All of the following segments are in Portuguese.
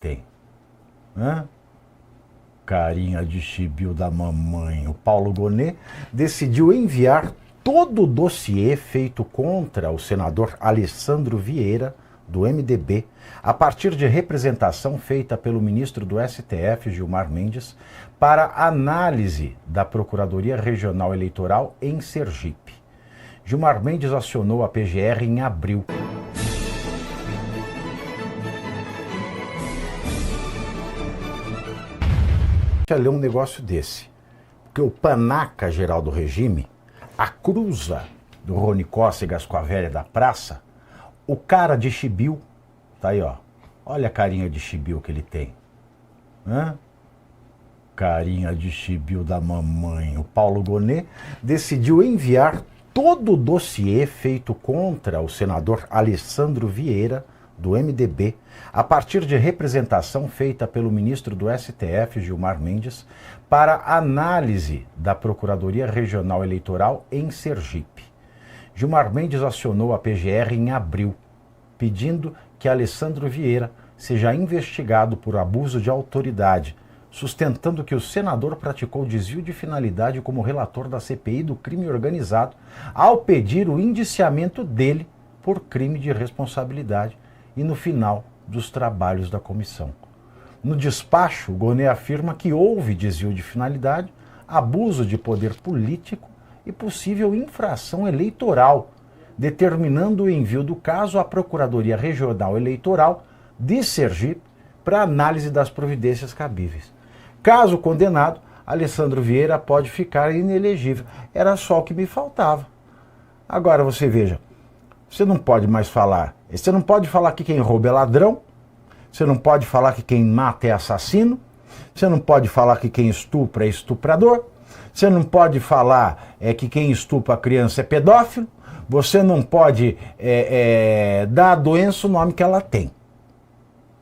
tem. Hã? Carinha de chibiu da mamãe. O Paulo Gonet decidiu enviar todo o dossiê feito contra o senador Alessandro Vieira, do MDB, a partir de representação feita pelo ministro do STF, Gilmar Mendes, para análise da Procuradoria Regional Eleitoral em Sergipe. Gilmar Mendes acionou a PGR em abril. Ler um negócio desse, porque o panaca geral do regime, a cruza do Rony Cócegas com a velha da praça, o cara de chibiu, tá aí ó, olha a carinha de chibiu que ele tem. Hã? Carinha de chibiu da mamãe. O Paulo Gonet decidiu enviar todo o dossiê feito contra o senador Alessandro Vieira, do MDB, a partir de representação feita pelo ministro do STF, Gilmar Mendes, para análise da Procuradoria Regional Eleitoral em Sergipe. Gilmar Mendes acionou a PGR em abril, pedindo que Alessandro Vieira seja investigado por abuso de autoridade, sustentando que o senador praticou desvio de finalidade como relator da CPI do crime organizado, ao pedir o indiciamento dele por crime de responsabilidade e no final dos trabalhos da comissão. No despacho, Gonet afirma que houve desvio de finalidade, abuso de poder político e possível infração eleitoral, determinando o envio do caso à Procuradoria Regional Eleitoral de Sergipe para análise das providências cabíveis. Caso condenado, Alessandro Vieira pode ficar inelegível. Era só o que me faltava. Agora você veja, você não pode mais falar. Você não pode falar que quem rouba é ladrão. Você não pode falar que quem mata é assassino. Você não pode falar que quem estupra é estuprador. Você não pode falar que quem estupra a criança é pedófilo. Você não pode dar à doença o nome que ela tem.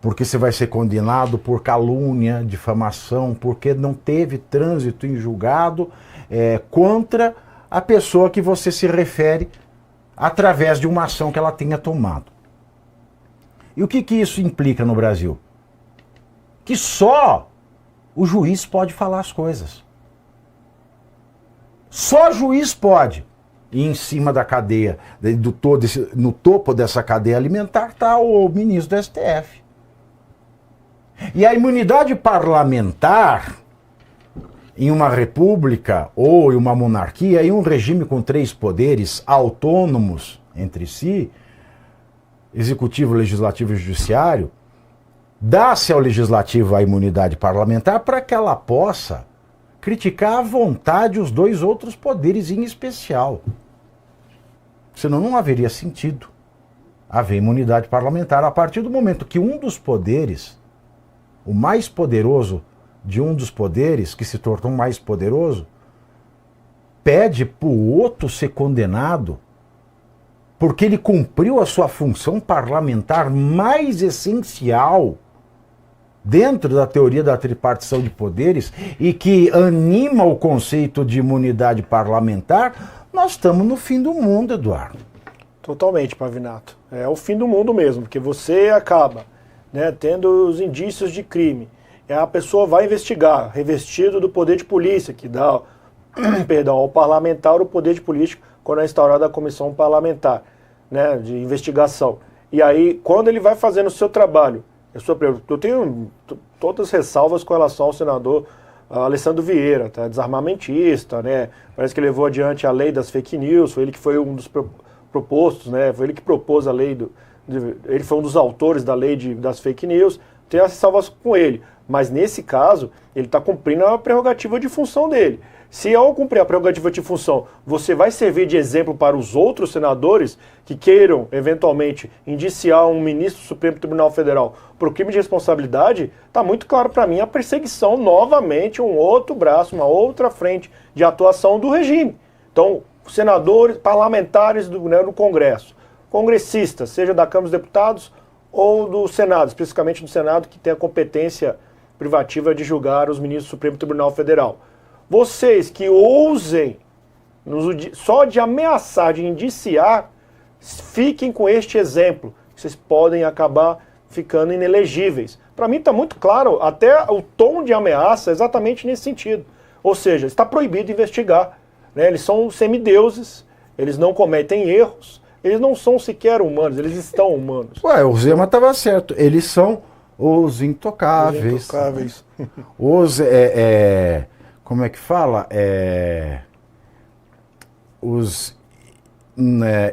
Porque você vai ser condenado por calúnia, difamação, porque não teve trânsito em julgado contra a pessoa que você se refere através de uma ação que ela tenha tomado. E o que isso implica no Brasil? Que só o juiz pode falar as coisas. Só o juiz pode. E em cima da cadeia, no topo dessa cadeia alimentar, está o ministro do STF. E a imunidade parlamentar, em uma república ou em uma monarquia, em um regime com 3 poderes autônomos entre si, executivo, legislativo e judiciário, dá-se ao legislativo a imunidade parlamentar para que ela possa criticar à vontade os 2 outros poderes em especial. Senão não haveria sentido haver imunidade parlamentar a partir do momento que um dos poderes, o mais poderoso de um dos poderes, que se tornou mais poderoso, pede para o outro ser condenado porque ele cumpriu a sua função parlamentar mais essencial dentro da teoria da tripartição de poderes e que anima o conceito de imunidade parlamentar. Nós estamos no fim do mundo, Eduardo. Totalmente, Pavinato. É o fim do mundo mesmo, porque você acaba, tendo os indícios de crime. A pessoa vai investigar, revestido do poder de polícia, que dá ao parlamentar o poder de política quando é instaurada a comissão parlamentar, de investigação. E aí, quando ele vai fazendo o seu trabalho, eu tenho todas as ressalvas com relação ao senador Alessandro Vieira, desarmamentista, parece que levou adiante a lei das fake news, foi ele que foi um dos propostos, foi ele que propôs a lei, ele foi um dos autores da lei das fake news, tem as ressalvas com ele. Mas nesse caso, ele está cumprindo a prerrogativa de função dele. Se ao cumprir a prerrogativa de função, você vai servir de exemplo para os outros senadores que queiram, eventualmente, indiciar um ministro do Supremo Tribunal Federal por crime de responsabilidade, está muito claro para mim a perseguição, novamente, um outro braço, uma outra frente de atuação do regime. Então, senadores, parlamentares do Congresso, congressistas, seja da Câmara dos Deputados ou do Senado, especificamente do Senado, que tem a competência privativa de julgar os ministros do Supremo Tribunal Federal. Vocês que ousem, só de ameaçar, de indiciar, fiquem com este exemplo. Vocês podem acabar ficando inelegíveis. Para mim está muito claro, até o tom de ameaça é exatamente nesse sentido. Ou seja, está proibido investigar. Né? Eles são semideuses, eles não cometem erros, eles não são sequer humanos, eles estão humanos. Ué, o Zema estava certo, eles são os intocáveis. Os intocáveis. Os, como é que fala? Os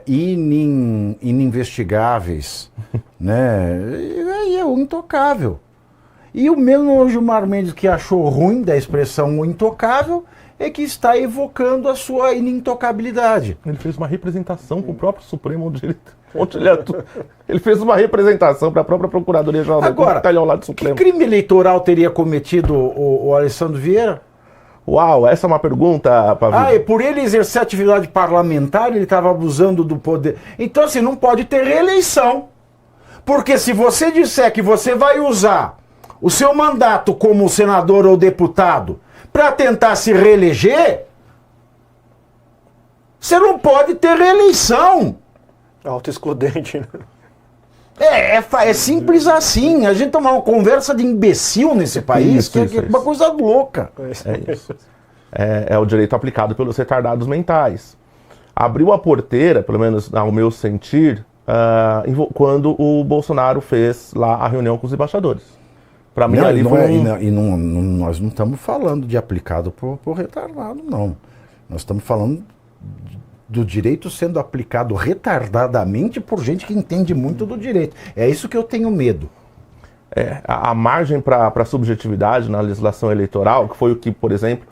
ininvestigáveis, né? E é o intocável. E o mesmo Gilmar Mendes, que achou ruim da expressão intocável, é que está evocando a sua inintocabilidade. Ele fez uma representação para o próprio Supremo onde ele atua. Ele fez uma representação para a própria Procuradoria-Geral da República, que está ali ao lado do Supremo. Que crime eleitoral teria cometido o Alessandro Vieira? Uau, essa é uma pergunta, Pavio. E por ele exercer atividade parlamentar, ele estava abusando do poder. Então, assim, não pode ter reeleição. Porque se você disser que você vai usar o seu mandato como senador ou deputado para tentar se reeleger, você não pode ter reeleição. Autoexcludente, né? É simples assim. A gente tem uma conversa de imbecil nesse país, que é uma coisa louca. É isso. É o direito aplicado pelos retardados mentais. Abriu a porteira, pelo menos ao meu sentir, quando o Bolsonaro fez lá a reunião com os embaixadores. Para mim, ali foi nós não estamos falando de aplicado por retardado, não. Nós estamos falando do direito sendo aplicado retardadamente por gente que entende muito do direito. É isso que eu tenho medo. A margem para subjetividade na legislação eleitoral, que foi o que, por exemplo,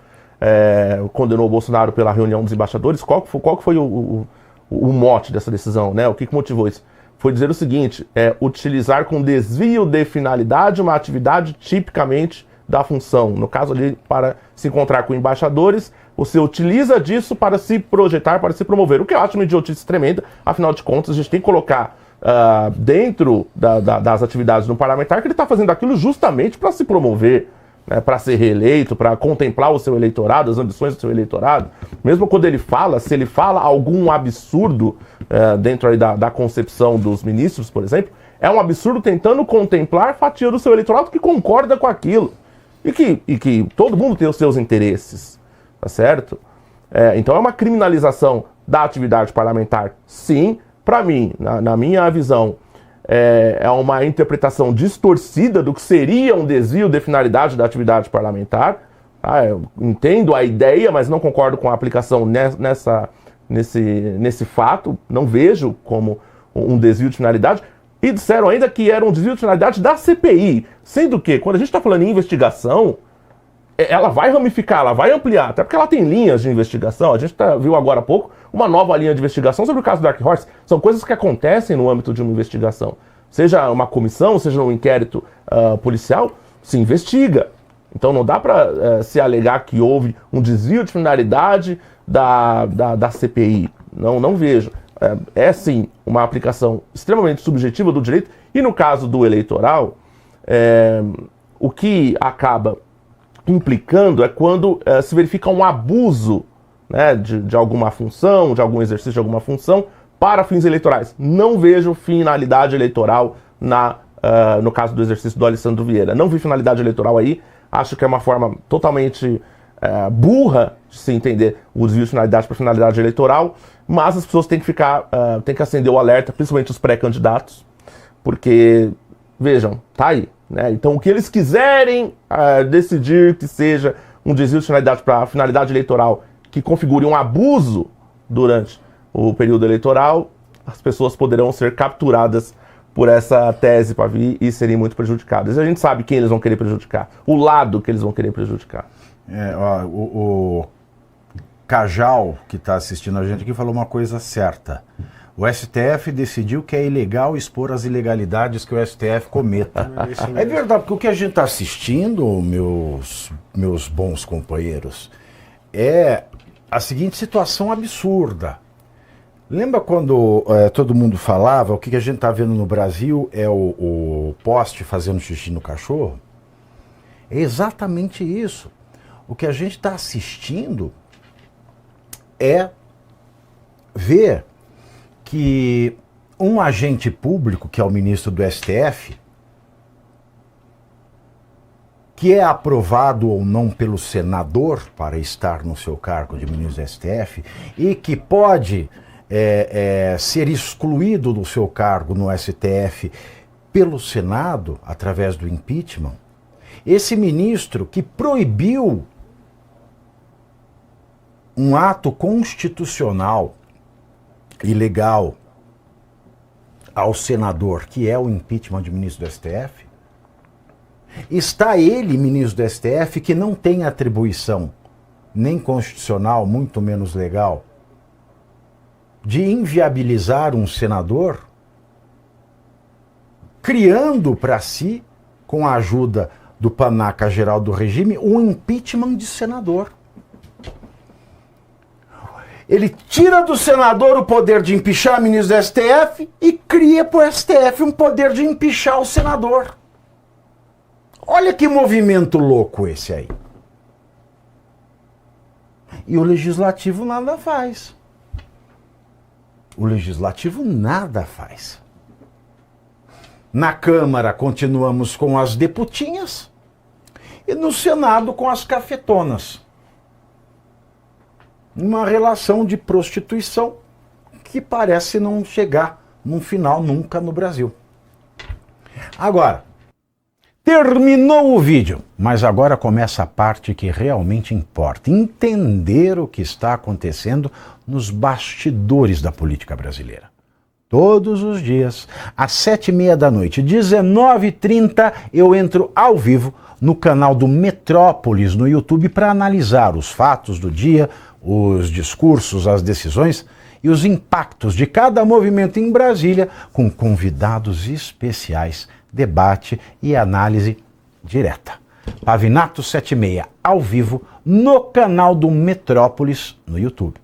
condenou o Bolsonaro pela reunião dos embaixadores, qual que foi o mote dessa decisão, né? O que motivou isso? Foi dizer o seguinte, utilizar com desvio de finalidade uma atividade tipicamente da função. No caso ali, para se encontrar com embaixadores, você utiliza disso para se projetar, para se promover. O que eu acho uma idiotice tremenda, afinal de contas, a gente tem que colocar dentro das atividades do parlamentar que ele está fazendo aquilo justamente para se promover, né, para ser reeleito, para contemplar o seu eleitorado, as ambições do seu eleitorado. Mesmo quando ele fala, se ele fala algum absurdo dentro aí da concepção dos ministros, por exemplo, é um absurdo tentando contemplar fatia do seu eleitorado que concorda com aquilo. E que todo mundo tem os seus interesses, tá certo? Então é uma criminalização da atividade parlamentar, sim. Para mim, na minha visão, é uma interpretação distorcida do que seria um desvio de finalidade da atividade parlamentar. Eu entendo a ideia, mas não concordo com a aplicação nesse fato. Não vejo como um desvio de finalidade. E disseram ainda que era um desvio de finalidade da CPI. Sendo que, quando a gente está falando em investigação, ela vai ramificar, ela vai ampliar, até porque ela tem linhas de investigação. A gente viu agora há pouco uma nova linha de investigação sobre o caso do Dark Horse. São coisas que acontecem no âmbito de uma investigação. Seja uma comissão, seja um inquérito policial, se investiga. Então não dá para se alegar que houve um desvio de finalidade da CPI. Não vejo. Sim uma aplicação extremamente subjetiva do direito. E no caso do eleitoral, o que acaba implicando é quando se verifica um abuso, né, de alguma função, de algum exercício de alguma função para fins eleitorais. Não vejo finalidade eleitoral no caso do exercício do Alessandro Vieira. Não vi finalidade eleitoral aí. Acho que é uma forma totalmente burra de se entender o desvio de finalidade para finalidade eleitoral, mas as pessoas têm que acender o alerta, principalmente os pré-candidatos, porque, vejam, tá aí. Né? Então, o que eles quiserem decidir que seja um desvio de finalidade para finalidade eleitoral que configure um abuso durante o período eleitoral, as pessoas poderão ser capturadas por essa tese, Pavio, e serem muito prejudicadas. E a gente sabe quem eles vão querer prejudicar, o lado que eles vão querer prejudicar. O Cajal, que está assistindo a gente aqui, falou uma coisa certa. O STF decidiu que é ilegal expor as ilegalidades que o STF cometa. É verdade, porque o que a gente está assistindo, meus bons companheiros, é a seguinte situação absurda. Lembra quando todo mundo falava, o que a gente está vendo no Brasil é o poste fazendo xixi no cachorro? É exatamente isso. O que a gente está assistindo é ver que um agente público, que é o ministro do STF, que é aprovado ou não pelo senador para estar no seu cargo de ministro do STF e que pode ser excluído do seu cargo no STF pelo Senado, através do impeachment, esse ministro que proibiu um ato constitucional e legal ao senador, que é o impeachment de ministro do STF, está ele, ministro do STF, que não tem atribuição nem constitucional, muito menos legal, de inviabilizar um senador, criando para si, com a ajuda do panaca-geral do regime, um impeachment de senador. Ele tira do senador o poder de empichar ministro do STF e cria para o STF um poder de empichar o senador. Olha que movimento louco esse aí. E o legislativo nada faz. O legislativo nada faz. Na Câmara continuamos com as deputinhas e no Senado com as cafetonas. Uma relação de prostituição que parece não chegar num final nunca no Brasil. Agora, terminou o vídeo, mas agora começa a parte que realmente importa. Entender o que está acontecendo nos bastidores da política brasileira. Todos os dias, às 7h30 da noite, 19h30, eu entro ao vivo no canal do Metrópolis no YouTube para analisar os fatos do dia, os discursos, as decisões e os impactos de cada movimento em Brasília, com convidados especiais, debate e análise direta. Pavinato 7h30, ao vivo, no canal do Metrópolis no YouTube.